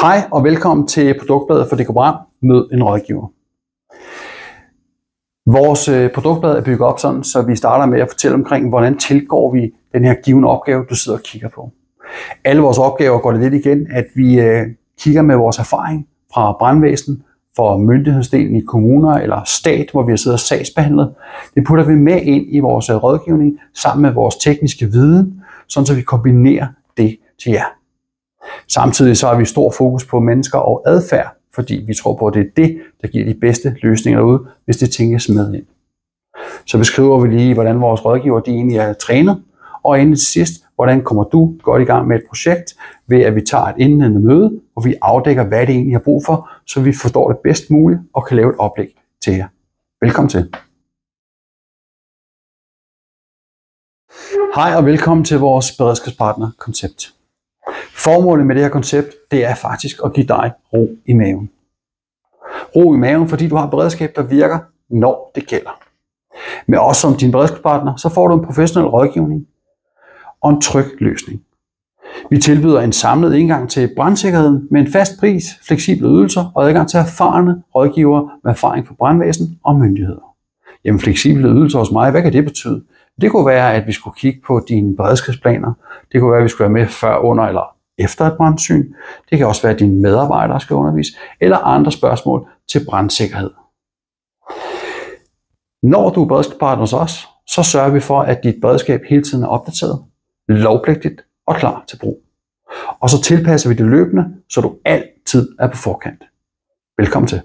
Hej og velkommen til Produktbladet for DK Brand. Mød en rådgiver. Vores produktblad er bygget op sådan, så vi starter med at fortælle omkring, hvordan tilgår vi den her givne opgave, du sidder og kigger på. Alle vores opgaver går det lidt igen, at vi kigger med vores erfaring fra brandvæsen, for myndighedsdelen i kommuner eller stat, hvor vi har siddet og sagsbehandlet. Det putter vi med ind i vores rådgivning sammen med vores tekniske viden, sådan så vi kombinerer det til jer. Samtidig så har vi stor fokus på mennesker og adfærd, fordi vi tror på, at det er det, der giver de bedste løsninger derude, hvis det tænkes med ind. Så beskriver vi lige, hvordan vores rådgiver de egentlig er trænet, og endelig til sidst, hvordan kommer du godt i gang med et projekt, ved at vi tager et indledende møde, hvor vi afdækker, hvad det egentlig har brug for, så vi forstår det bedst muligt og kan lave et oplæg til jer. Velkommen til. Hej og velkommen til vores beredskabspartner-koncept. Formålet med det her koncept, det er faktisk at give dig ro i maven. Ro i maven, fordi du har et beredskab, der virker, når det gælder. Med os som din beredskabspartner, så får du en professionel rådgivning og en tryg løsning. Vi tilbyder en samlet indgang til brandsikkerheden med en fast pris, fleksible ydelser og adgang til erfarne rådgivere med erfaring fra brandvæsen og myndigheder. Jamen fleksible ydelser hos mig, hvad kan det betyde? Det kunne være, at vi skulle kigge på dine beredskabsplaner. Det kunne være, at vi skulle være med før, under eller efter et brandsyn. Det kan også være, at dine medarbejdere skal undervise, eller andre spørgsmål til brandsikkerhed. Når du er beredskabspartner hos os, så sørger vi for, at dit beredskab hele tiden er opdateret, lovpligtigt og klar til brug. Og så tilpasser vi det løbende, så du altid er på forkant. Velkommen til.